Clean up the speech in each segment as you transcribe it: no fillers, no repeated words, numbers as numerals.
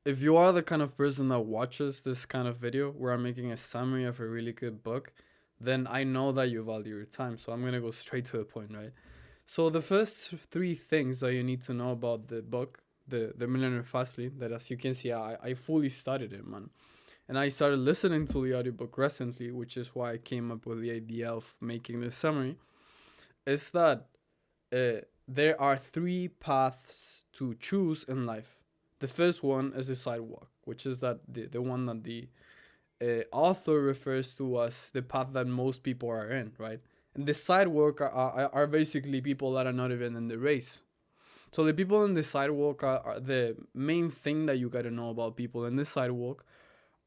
if you are the kind of person that watches this kind of video where I'm making a summary of a really good book, then I know that you value your time. So I'm gonna go straight to the point, right? So the first three things that you need to know about the book, the Millionaire Fastlane, that as you can see, I fully studied it, man. And I started listening to the audiobook recently, which is why I came up with the idea of making this summary, is that there are three paths to choose in life. The first one is the sidewalk, which is that the one that the author refers to as the path that most people are in, right? And the sidewalk are basically people that are not even in the race. So the people in the sidewalk are the main thing that you got to know about people in the sidewalk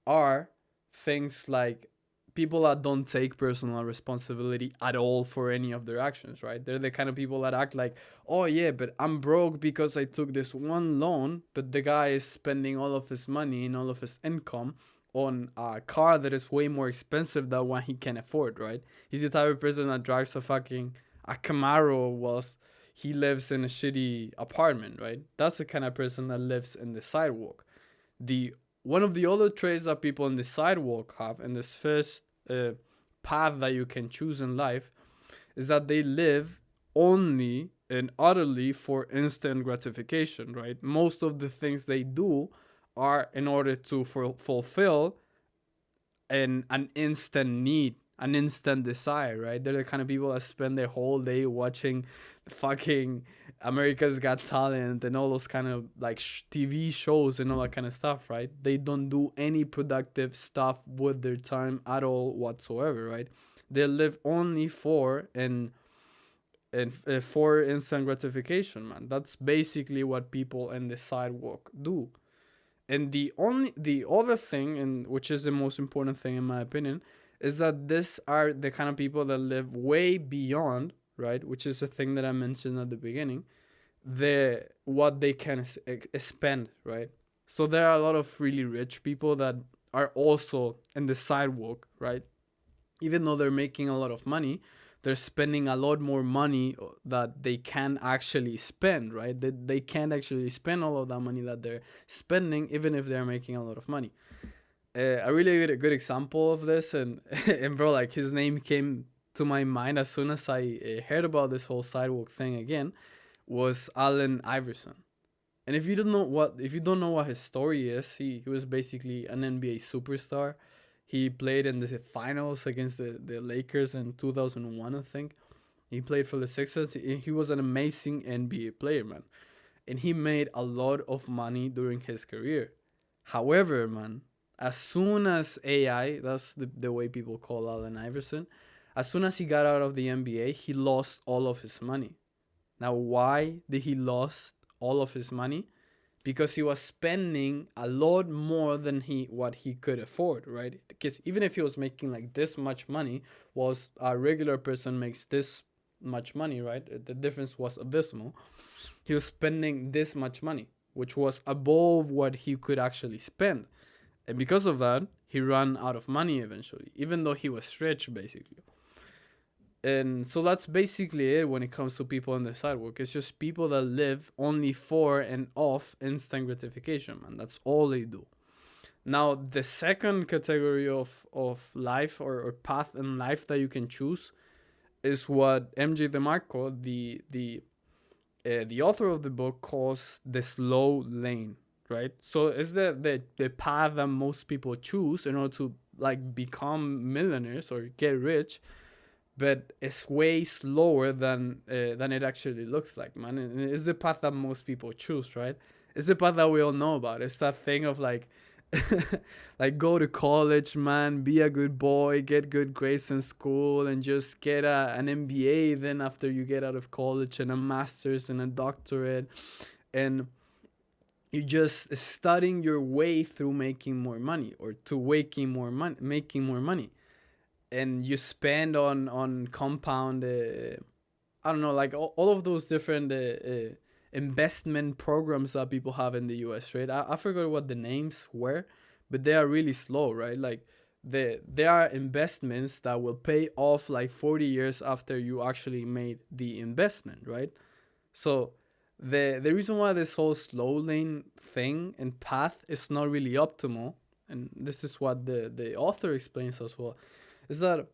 are things like people that don't take personal responsibility at all for any of their actions, right? They're the kind of people that act like, oh yeah, but I'm broke because I took this one loan, but the guy is spending all of his money and all of his income on a car that is way more expensive than what he can afford, right? He's the type of person that drives a Camaro whilst he lives in a shitty apartment, right? That's the kind of person that lives in the sidewalk. The One of the other traits that people on the sidewalk have in this first path that you can choose in life is that they live only and utterly for instant gratification, right? Most of the things they do are in order to fulfill an instant need, an instant desire, right? They're the kind of people that spend their whole day watching fucking America's Got Talent and all those kind of like TV shows and all that kind of stuff, right? They don't do any productive stuff with their time at all whatsoever, right? They live only for instant gratification, man. That's basically what people in the sidewalk do. And the other thing, and which is the most important thing in my opinion, is that these are the kind of people that live way beyond, right, which is the thing that I mentioned at the beginning, the what they can spend, right? So there are a lot of really rich people that are also in the sidewalk, right? Even though they're making a lot of money, they're spending a lot more money that they can actually spend, right? They can't actually spend all of that money that they're spending, even if they're making a lot of money. A really good example of this, and and bro, like his name came to my mind as soon as I heard about this whole sidewalk thing again, was Allen Iverson. And if you don't know what his story is, he was basically an NBA superstar. He played in the finals against the Lakers in 2001, I think. He played for the Sixers. He was an amazing NBA player, man. And he made a lot of money during his career. However, man, as soon as AI, that's the way people call Allen Iverson, as soon as he got out of the NBA, he lost all of his money. Now, why did he lost all of his money? Because he was spending a lot more than what he could afford, right? Because even if he was making like this much money, was a regular person makes this much money, right? The difference was abysmal. He was spending this much money, which was above what he could actually spend. And because of that, he ran out of money eventually, even though he was rich, basically. And so that's basically it when it comes to people on the sidewalk. It's just people that live only for and off instant gratification, man. That's all they do. Now, the second category of life or path in life that you can choose is what MJ DeMarco, the author of the book, calls the slow lane, right? So it's the path that most people choose in order to like become millionaires or get rich, but it's way slower than it actually looks like, man. And it's the path that most people choose, right? It's the path that we all know about. It's that thing of like, like go to college, man, be a good boy, get good grades in school, and just get an MBA. Then after you get out of college, and a master's and a doctorate, and you just studying your way through making more money or to making more money, and you spend on compound I don't know, like all of those different investment programs that people have in the US, right? I forgot what the names were, but they are really slow, right? Like there are investments that will pay off like 40 years after you actually made the investment, right? So The reason why this whole slow lane thing and path is not really optimal, and this is what the author explains as well, is that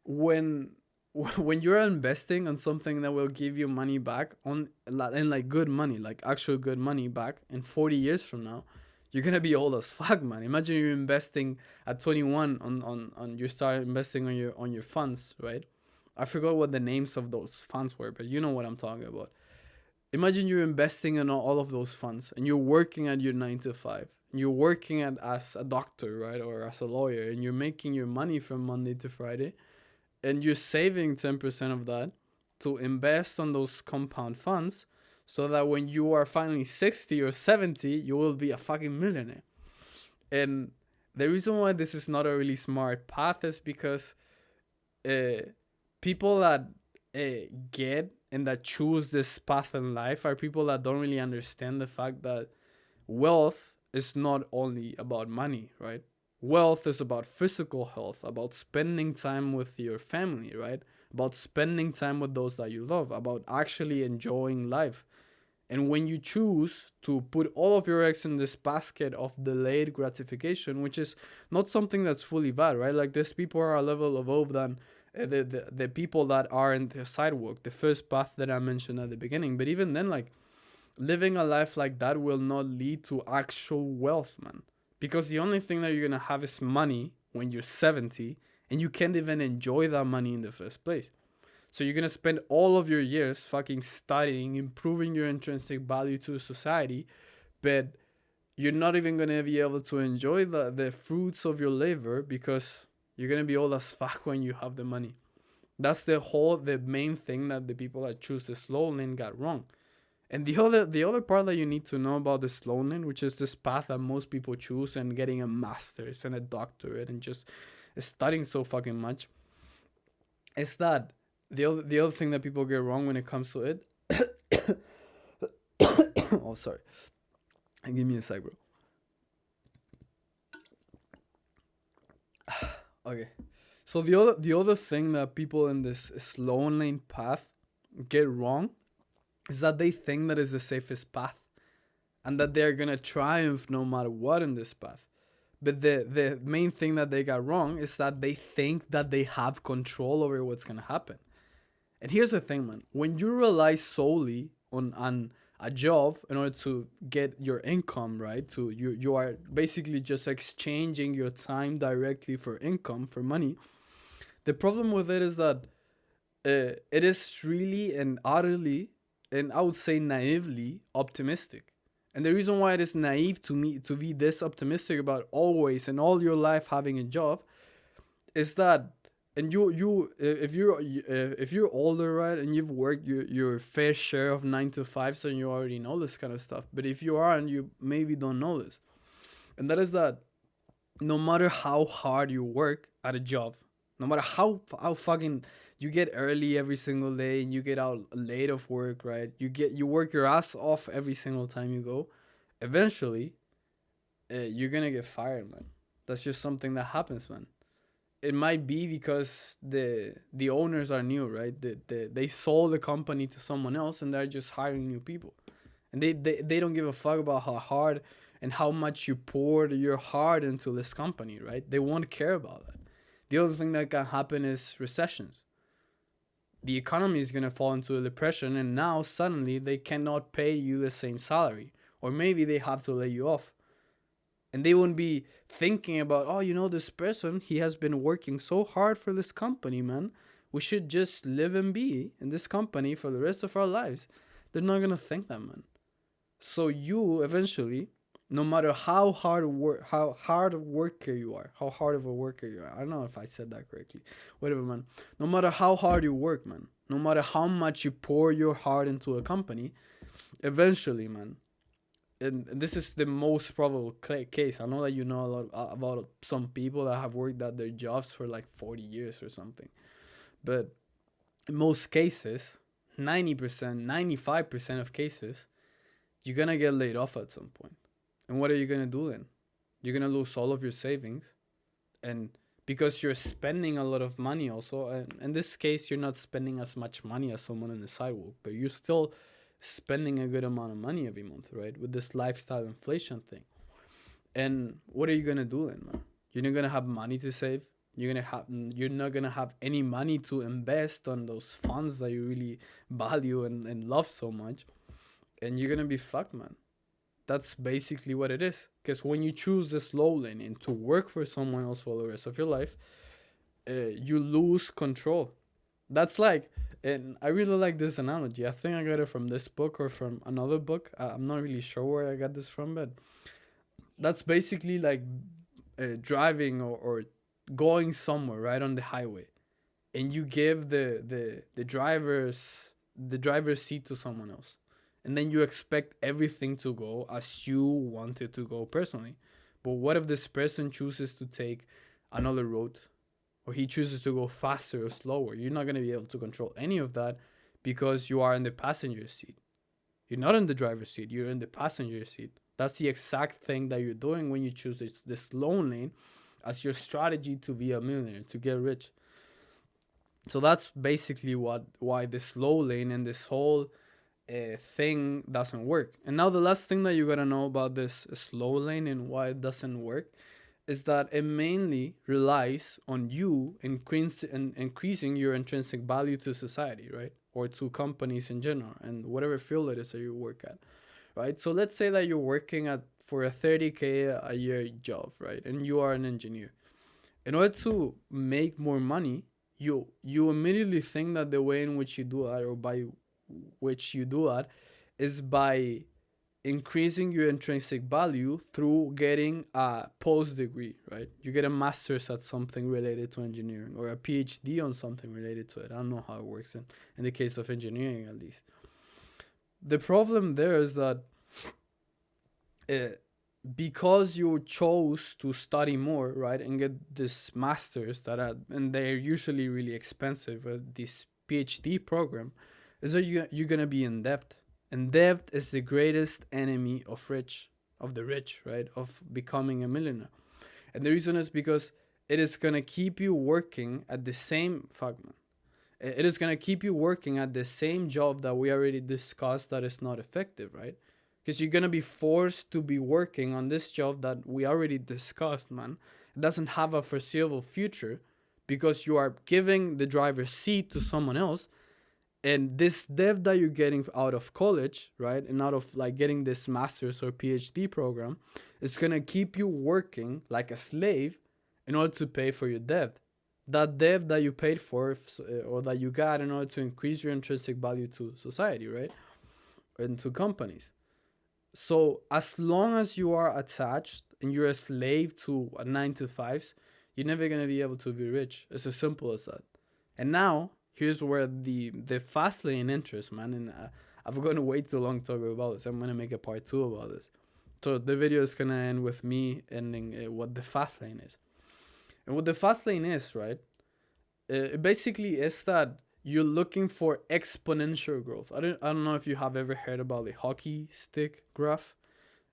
when when you're investing on something that will give you money back on, and like good money, like actual good money back in 40 years from now, you're gonna be old as fuck, man. Imagine you're investing at 21 on you start investing on your funds, right? I forgot what the names of those funds were, but you know what I'm talking about. Imagine you're investing in all of those funds and you're working at your 9 to 5. And you're working as a doctor, right? Or as a lawyer, and you're making your money from Monday to Friday, and you're saving 10% of that to invest on those compound funds, so that when you are finally 60 or 70, you will be a fucking millionaire. And the reason why this is not a really smart path is because uh, people that get and that choose this path in life are people that don't really understand the fact that wealth is not only about money, right? Wealth is about physical health, about spending time with your family, right? About spending time with those that you love, about actually enjoying life. And when you choose to put all of your eggs in this basket of delayed gratification, which is not something that's fully bad, right? Like, these people are a level above than the people that are in the sidewalk, the first path that I mentioned at the beginning. But even then, like, living a life like that will not lead to actual wealth, man. Because the only thing that you're gonna have is money when you're 70, and you can't even enjoy that money in the first place. So you're gonna spend all of your years fucking studying, improving your intrinsic value to society, but you're not even gonna be able to enjoy the fruits of your labor because you're gonna be old as fuck when you have the money. That's the main thing that the people that choose the slow lane got wrong. And the other part that you need to know about the slow lane, which is this path that most people choose and getting a master's and a doctorate and just studying so fucking much, is that the other thing that people get wrong when it comes to it. Oh, sorry. Give me a sec, bro. Okay. So the other thing that people in this slow lane path get wrong is that they think that is the safest path, and that they're gonna triumph no matter what in this path. But the main thing that they got wrong is that they think that they have control over what's gonna happen. And here's the thing, man. When you rely solely on a job in order to get your income, right? You are basically just exchanging your time directly for income, for money. The problem with it is that it is really and utterly, and I would say naively, optimistic. And the reason why it is naive to me to be this optimistic about always and all your life having a job is that, and if you're older, right, and you've worked your fair share of 9 to 5s, and you already know this kind of stuff. But if you aren't, you maybe don't know this, and that is that no matter how hard you work at a job, no matter how fucking you get early every single day and you get out late of work, right? You work your ass off every single time you go. Eventually, you're gonna get fired, man. That's just something that happens, man. It might be because the owners are new, right? They sold the company to someone else and they're just hiring new people, and they don't give a fuck about how hard and how much you poured your heart into this company, right? They won't care about that. The other thing that can happen is recessions. The economy is going to fall into a depression, and now suddenly they cannot pay you the same salary, or maybe they have to lay you off. And they won't be thinking about, oh, this person, he has been working so hard for this company, man. We should just live and be in this company for the rest of our lives. They're not going to think that, man. So you eventually, no matter how hard a worker you are, how hard of a worker you are. I don't know if I said that correctly. Whatever, man. No matter how hard you work, man. No matter how much you pour your heart into a company, eventually, man. And this is the most probable case. I know that you know a lot about some people that have worked at their jobs for like 40 years or something. But in most cases, 90%, 95% of cases, you're going to get laid off at some point. And what are you going to do then? You're going to lose all of your savings. And because you're spending a lot of money also, and in this case, you're not spending as much money as someone on the sidewalk, but you're still spending a good amount of money every month, right? With this lifestyle inflation thing. And what are you gonna do then, man? You're not gonna have money to save. You're not gonna have any money to invest on those funds that you really value and love so much. And you're gonna be fucked, man. That's basically what it is. Because when you choose the slow lane and to work for someone else for the rest of your life, you lose control. That's like, and I really like this analogy. I think I got it from this book or from another book. I'm not really sure where I got this from, but that's basically like driving or going somewhere right on the highway, and you give the driver's seat to someone else, and then you expect everything to go as you want it to go personally. But what if this person chooses to take another road, or he chooses to go faster or slower? You're not going to be able to control any of that because you are in the passenger seat. You're not in the driver's seat, you're in the passenger seat. That's the exact thing that you're doing when you choose this loan lane as your strategy to be a millionaire, to get rich. So that's basically why the slow lane and this whole thing doesn't work. And now the last thing that you gotta know about this slow lane and why it doesn't work is that it mainly relies on you increasing your intrinsic value to society, right? Or to companies in general and whatever field it is that you work at, right? So let's say that you're working at for a 30K a year job, right? And you are an engineer. In order to make more money, you immediately think that the way in which you do that, or by which you do that, is by increasing your intrinsic value through getting a post degree, right? You get a master's at something related to engineering, or a PhD on something related to it. I don't know how it works in the case of engineering, at least. The problem there is that because you chose to study more, right, and get this masters and they're usually really expensive, this PhD program, is that you're gonna be in debt. And debt is the greatest enemy of the rich, right? Of becoming a millionaire. And the reason is because it is gonna keep you working at the same It is gonna keep you working at the same job that we already discussed that is not effective, right? Because you're gonna be forced to be working on this job that we already discussed, man. It doesn't have a foreseeable future because you are giving the driver's seat to someone else. And this debt that you're getting out of college, right, and out of like getting this master's or PhD program, is gonna keep you working like a slave in order to pay for your debt. That debt that you paid for, or that you got in order to increase your intrinsic value to society, right, and to companies. So as long as you are attached and you're a slave to a 9 to 5s, you're never gonna be able to be rich. It's as simple as that. And now here's where the fast lane enters, man. And I'm gonna wait too long to talk about this. I'm gonna make a part 2 about this. So the video is gonna end with me ending what the fast lane is. And what the fast lane is, right? It basically is that you're looking for exponential growth. I don't know if you have ever heard about the hockey stick graph.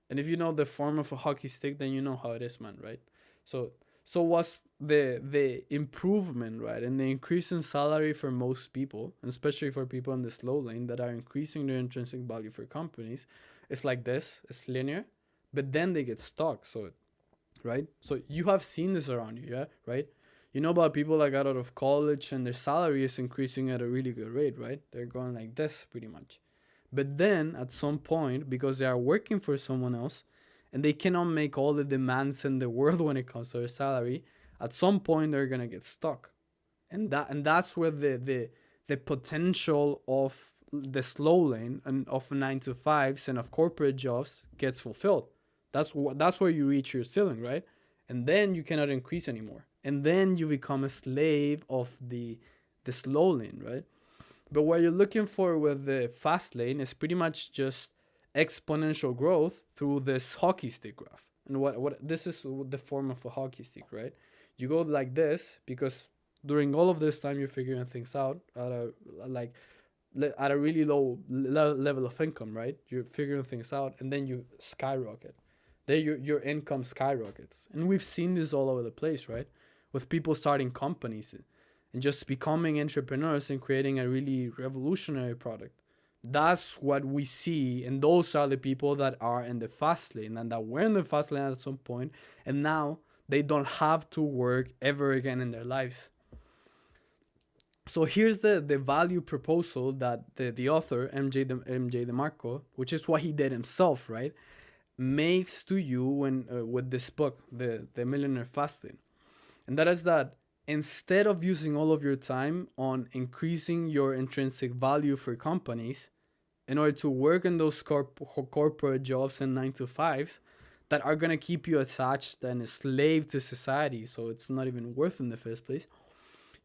And if you know the form of a hockey stick, then you know how it is, man, right? So what's the improvement, right? And the increase in salary for most people, especially for people in the slow lane that are increasing their intrinsic value for companies, it's like this, it's linear, but then they get stuck. So, right? So you have seen this around you, yeah, right? You know about people that got out of college and their salary is increasing at a really good rate, right? They're going like this pretty much. But then at some point, because they are working for someone else and they cannot make all the demands in the world when it comes to their salary, at some point they're gonna get stuck. And that's where the potential of the slow lane and of 9 to 5s and of corporate jobs gets fulfilled. That's where you reach your ceiling, right? And then you cannot increase anymore. And then you become a slave of the slow lane, right? But what you're looking for with the fast lane is pretty much just exponential growth through this hockey stick graph. And what this is the form of a hockey stick, right? You go like this because during all of this time you're figuring things out at a really low level of income, right? You're figuring things out, and then you skyrocket. Then your income skyrockets, and we've seen this all over the place, right? With people starting companies and just becoming entrepreneurs and creating a really revolutionary product That's what we see, and those are the people that are in the fast lane and that were in the fast lane at some point, and now they don't have to work ever again in their lives. So here's the value proposal that the author MJ DeMarco, which is what he did himself, right, makes to you when with this book, the Millionaire Fastlane, and that is that instead of using all of your time on increasing your intrinsic value for companies in order to work in those corporate jobs and 9 to 5s that are gonna keep you attached and a slave to society, so it's not even worth in the first place.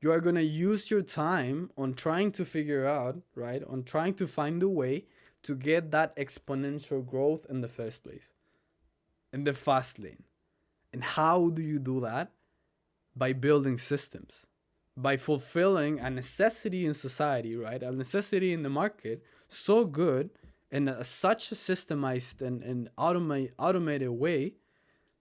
You are gonna use your time on trying to figure out, right, on trying to find a way to get that exponential growth in the first place, in the fast lane. And how do you do that? By building systems, by fulfilling a necessity in society, right? A necessity in the market so good in such a systemized and automated way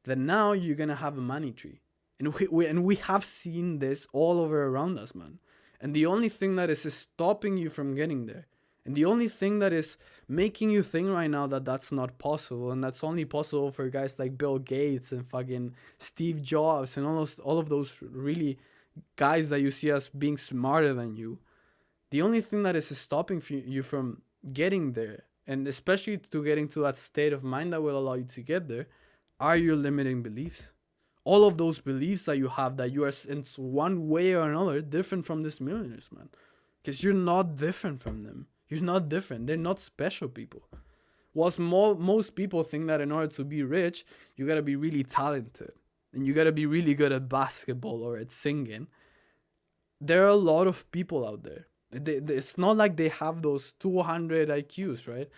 that now you're gonna have a money tree. And we have seen this all over around us, man. And the only thing that is stopping you from getting there, and the only thing that is making you think right now that that's not possible, and that's only possible for guys like Bill Gates and fucking Steve Jobs and all of those really guys that you see as being smarter than you. The only thing that is stopping you from getting there, and especially to getting to that state of mind that will allow you to get there, are your limiting beliefs. All of those beliefs that you have that you are in one way or another different from these millionaires, man. Because you're not different from them. You're not different. They're not special people. Whilst most people think that in order to be rich, you gotta be really talented and you gotta be really good at basketball or at singing. There are a lot of people out there. It's not like they have those 200 IQs, right?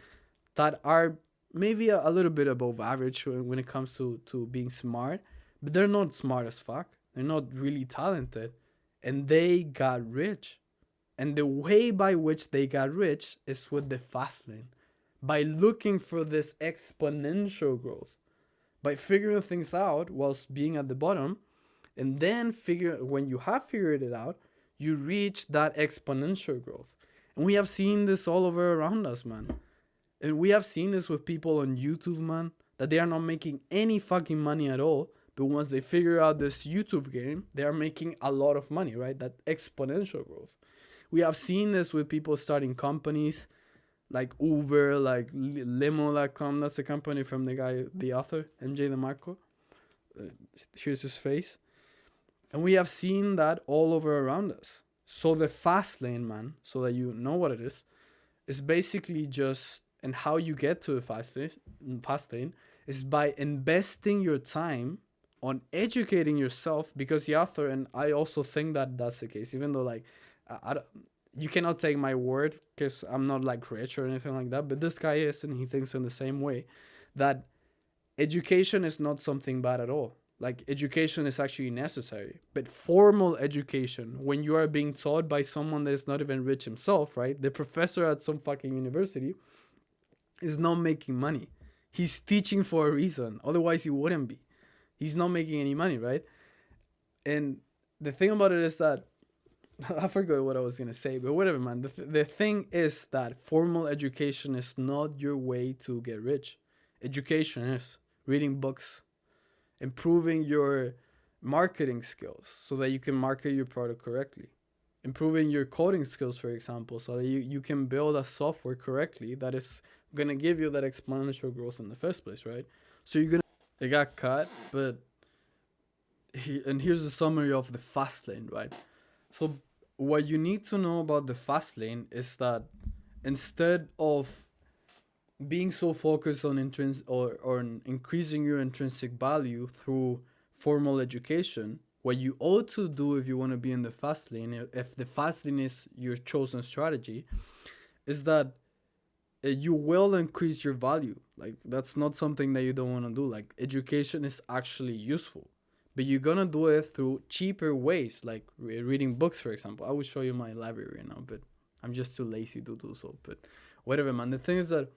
That are maybe a little bit above average when it comes to being smart, but they're not smart as fuck. They're not really talented. And they got rich. And the way by which they got rich is with the fast lane. By looking for this exponential growth. By figuring things out whilst being at the bottom. And then when you have figured it out, you reach that exponential growth. And we have seen this all over around us, man. And we have seen this with people on YouTube, man. That they are not making any fucking money at all. But once they figure out this YouTube game, they are making a lot of money, right? That exponential growth. We have seen this with people starting companies like Uber, like Limo.com. That's a company from the author, MJ DeMarco. Here's his face. And we have seen that all over around us. So the fast lane, man, so that you know what it is basically just, and how you get to the fast lane is by investing your time on educating yourself, because the author, and I also think that that's the case, even though like you cannot take my word because I'm not like rich or anything like that, but this guy is, and he thinks in the same way, that education is not something bad at all. Like education is actually necessary, but formal education, when you are being taught by someone that is not even rich himself, right? The professor at some fucking university is not making money. He's teaching for a reason. Otherwise he wouldn't be. He's not making any money, right? And the thing about it is that I forgot what I was going to say, but whatever, man. The thing is that formal education is not your way to get rich. Education is reading books, improving your marketing skills so that you can market your product correctly, improving your coding skills, for example, so that you can build a software correctly that is going to give you that exponential growth in the first place, right? So you're going to... It got cut, but... And here's a summary of the fast lane, right? So what you need to know about the fast lane is that instead of being so focused on or on increasing your intrinsic value through formal education, what you ought to do if you want to be in the fast lane, if the fast lane is your chosen strategy, is that you will increase your value. Like that's not something that you don't want to do. Like education is actually useful, but you're gonna do it through cheaper ways, like reading books, for example. I will show you my library right now, but I'm just too lazy to do so. But whatever, man. The thing is that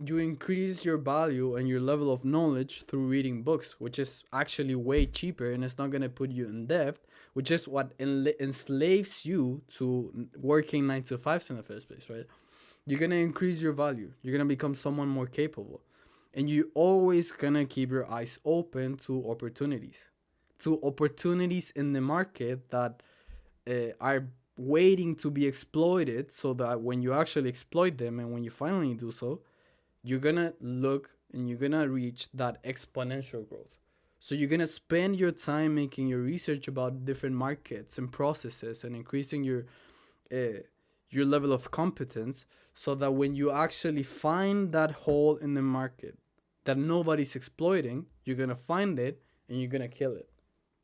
you increase your value and your level of knowledge through reading books, which is actually way cheaper, and it's not gonna put you in debt, which is what enslaves you to working 9 to 5s in the first place, right? you're gonna increase your value. You're gonna become someone more capable, and you always gonna keep your eyes open to opportunities in the market that are waiting to be exploited, so that when you actually exploit them and when you finally do so, you're gonna look and you're gonna reach that exponential growth. So you're gonna spend your time making your research about different markets and processes and increasing uh, your level of competence, so that when you actually find that hole in the market that nobody's exploiting, you're gonna find it and you're gonna kill it,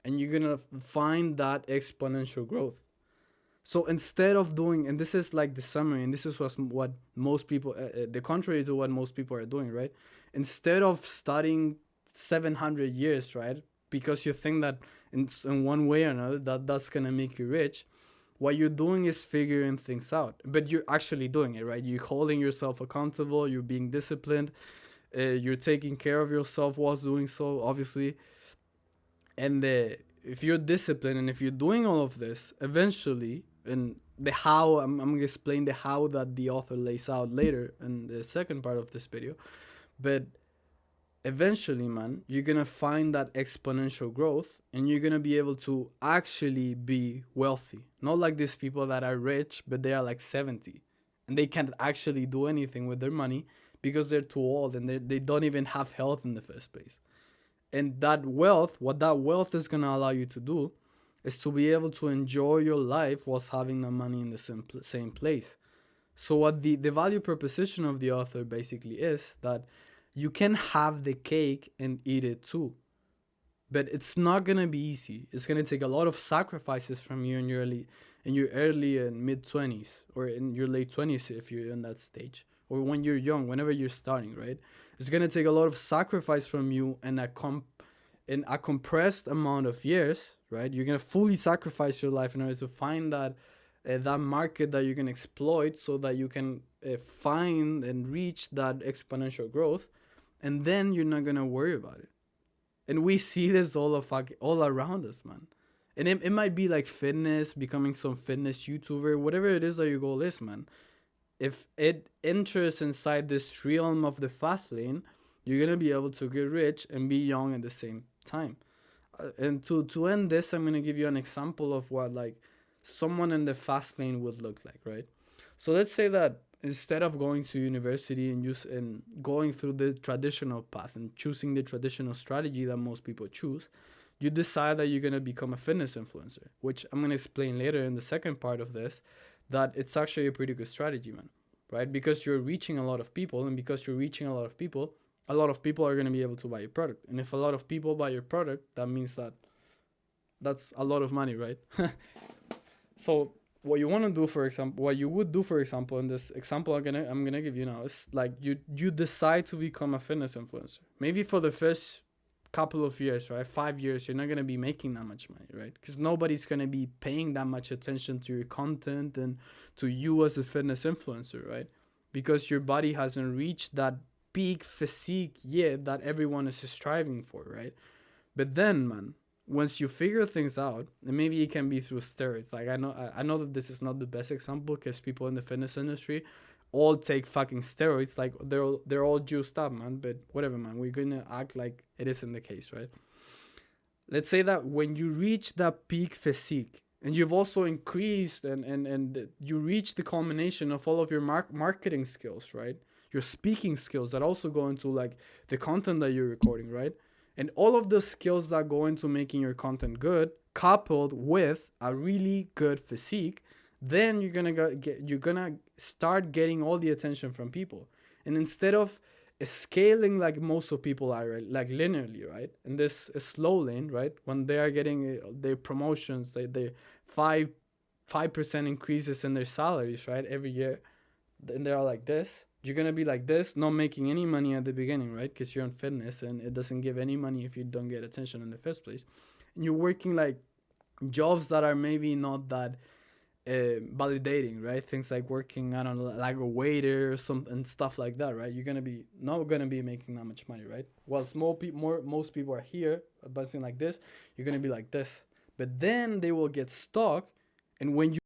and you're gonna find that exponential growth. So instead of doing, and this is like the summary, and this is what most people, the contrary to what most people are doing, right? Instead of studying 700 years, right? Because you think that in one way or another that's gonna make you rich, what you're doing is figuring things out. But you're actually doing it, right? You're holding yourself accountable, you're being disciplined, you're taking care of yourself whilst doing so, obviously. And if you're disciplined and if you're doing all of this, eventually, and the how, I'm gonna explain the how that the author lays out later in the second part of this video. But eventually, man, you're gonna find that exponential growth and you're gonna be able to actually be wealthy. Not like these people that are rich, but they are like 70 and they can't actually do anything with their money because they're too old and they don't even have health in the first place. And that wealth, what that wealth is going to allow you to do is to be able to enjoy your life whilst having the money in the same place. So what the value proposition of the author basically is that you can have the cake and eat it too. But it's not going to be easy. It's going to take a lot of sacrifices from you in your early and mid 20s, or in your late 20s if you're in that stage, or when you're young, whenever you're starting, right? It's going to take a lot of sacrifice from you and in a compressed amount of years, right? You're going to fully sacrifice your life in order to find that market that you can exploit, so that you can find and reach that exponential growth, and then you're not going to worry about it. And we see this all around us, man. And it might be like fitness, becoming some fitness YouTuber, whatever it is that your goal is, man. If it enters inside this realm of the fast lane, you're gonna be able to get rich and be young at the same time. And to end this, I'm gonna give you an example of what like someone in the fast lane would look like, right? So let's say that instead of going to university and going through the traditional path and choosing the traditional strategy that most people choose, you decide that you're gonna become a fitness influencer, which I'm gonna explain later in the second part of this, that it's actually a pretty good strategy, man, right? Because you're reaching a lot of people, and because you're reaching a lot of people are going to be able to buy your product. And if a lot of people buy your product, that means that that's a lot of money, right? So what you want to do, for example, what you would do, for example, in this example I'm gonna give you now, is like you decide to become a fitness influencer. Maybe for the first couple of years, right, 5 years, you're not gonna be making that much money, right? Because nobody's gonna be paying that much attention to your content and to you as a fitness influencer, right? Because your body hasn't reached that peak physique yet that everyone is striving for, right? But then, man, once you figure things out, and maybe it can be through steroids. Like I know that this is not the best example because people in the fitness industry all take fucking steroids. Like they're all juiced up, man. But whatever, man. We're gonna act like it isn't the case, right? Let's say that when you reach that peak physique and you've also increased and you reach the culmination of all of your marketing skills, right? Your speaking skills that also go into like the content that you're recording, right? And all of the skills that go into making your content good, coupled with a really good physique, then you're gonna start getting all the attention from people. And instead of scaling like most of people are, right, like linearly, right, in this slow lane, right, when they are getting their promotions, they 5% increases in their salaries, right, every year, and they're like this, you're gonna be like this, not making any money at the beginning, right, because you're in fitness and it doesn't give any money if you don't get attention in the first place, and you're working like jobs that are maybe not that validating, right? Things like working, I don't know, like a waiter or something and stuff like that, right? You're not gonna be making that much money, right? While most people are here advancing like this, you're gonna be like this, but then they will get stuck, and when you